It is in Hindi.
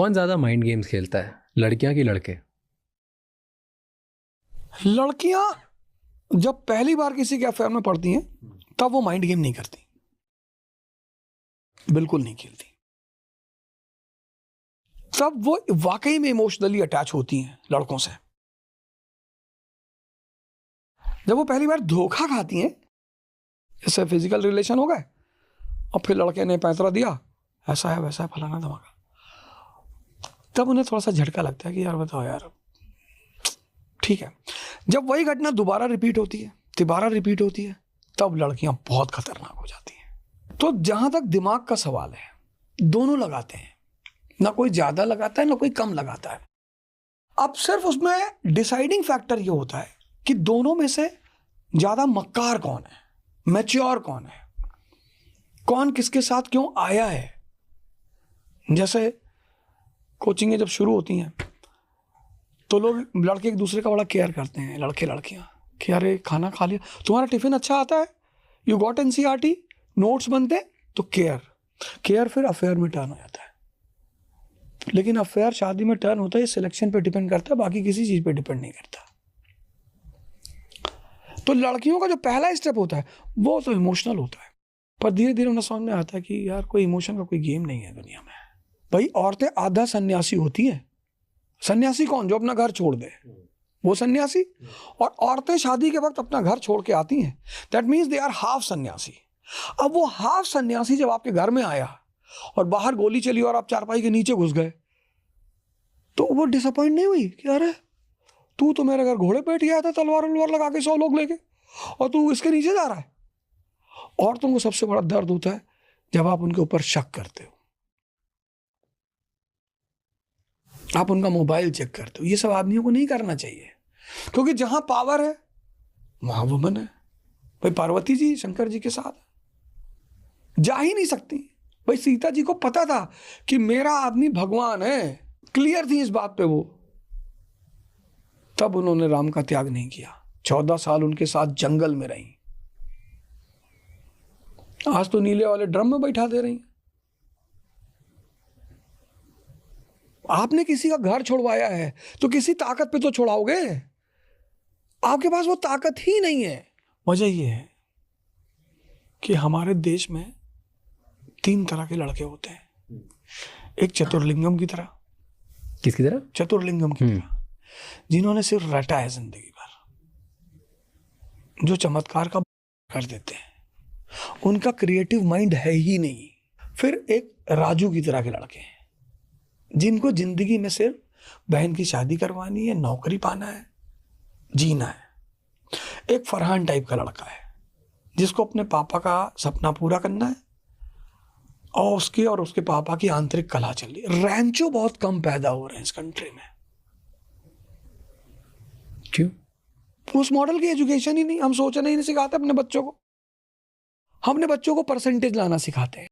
कौन ज़्यादा माइंड गेम्स खेलता है, लड़कियां कि लड़के? लड़कियां जब पहली बार किसी के अफेयर में पड़ती हैं तब वो माइंड गेम नहीं करती, बिल्कुल नहीं खेलती। तब वो वाकई में इमोशनली अटैच होती हैं लड़कों से। जब वो पहली बार धोखा खाती हैं, जैसे फिजिकल रिलेशन हो गए और फिर लड़के ने पैंतरा दिया, ऐसा है वैसा है फलाना धमाका, तब उन्हें थोड़ा सा झटका लगता है कि यार बताओ यार, ठीक है। जब वही घटना दोबारा रिपीट होती है, तिबारा रिपीट होती है, तब लड़कियां बहुत खतरनाक हो जाती हैं। तो जहां तक दिमाग का सवाल है, दोनों लगाते हैं, ना कोई ज्यादा लगाता है ना कोई कम लगाता है। अब सिर्फ उसमें डिसाइडिंग फैक्टर ये होता है कि दोनों में से ज्यादा मक्कार कौन है, मैच्योर कौन है, कौन किसके साथ क्यों आया है। जैसे कोचिंगें जब शुरू होती हैं तो लोग लड़के एक दूसरे का बड़ा केयर करते हैं, लड़के लड़कियां, कि अरे खाना खा लिया, तुम्हारा टिफिन अच्छा आता है, यू गॉट एनसीईआरटी, नोट्स बनते, तो केयर फिर अफेयर में टर्न हो जाता है। लेकिन अफेयर शादी में टर्न होता है, सिलेक्शन पे डिपेंड करता है, बाकी किसी चीज पे डिपेंड नहीं करता। तो लड़कियों का जो पहला स्टेप होता है वो तो इमोशनल होता है, पर धीरे धीरे उन्हें समझ में आता है कि यार कोई इमोशन का कोई गेम नहीं है दुनिया में। भाई औरतें आधा सन्यासी होती हैं। सन्यासी कौन? जो अपना घर छोड़ दे, वो सन्यासी। और औरतें शादी के वक्त अपना घर छोड़ के आती हैं, that means they are half sanyasi. अब वो हाफ सन्यासी जब आपके घर में आया और बाहर गोली चली और आप चारपाई के नीचे घुस गए, तो वो डिसअपॉइंट नहीं हुई कि अरे तू तो मेरे घर घोड़े पे बैठ गया था तलवार उलवार लगा के 100 लोग लेके, और तू इसके नीचे जा रहा है। औरतों को सबसे बड़ा दर्द होता है जब आप उनके ऊपर शक करते हो, आप उनका मोबाइल चेक करते हो। ये सब आदमियों को नहीं करना चाहिए, क्योंकि जहां पावर है वहां वुमन है। भाई पार्वती जी शंकर जी के साथ जा ही नहीं सकती। भाई सीता जी को पता था कि मेरा आदमी भगवान है, क्लियर थी इस बात पे वो, तब उन्होंने राम का त्याग नहीं किया। 14 साल उनके साथ जंगल में रही। आज तो नीले वाले ड्रम में बैठा दे रही। आपने किसी का घर छोड़वाया है तो किसी ताकत पे तो छोड़ाओगे, आपके पास वो ताकत ही नहीं है। वजह ये है कि हमारे देश में 3 तरह के लड़के होते हैं। एक चतुर्लिंगम की तरह। किसकी तरह? चतुर्लिंगम की तरह, जिन्होंने सिर्फ रटा है जिंदगी भर, जो चमत्कार का कर देते हैं, उनका क्रिएटिव माइंड है ही नहीं। फिर एक राजू की तरह के लड़के हैं, जिनको जिंदगी में सिर्फ बहन की शादी करवानी है, नौकरी पाना है, जीना है। एक फरहान टाइप का लड़का है, जिसको अपने पापा का सपना पूरा करना है और उसके पापा की आंतरिक कला चल रही है। रैंचो बहुत कम पैदा हो रहे हैं इस कंट्री में। क्यों? उस मॉडल की एजुकेशन ही नहीं। हम सोचना ही नहीं सिखाते अपने बच्चों को, हम अपने बच्चों को परसेंटेज लाना सिखाते हैं।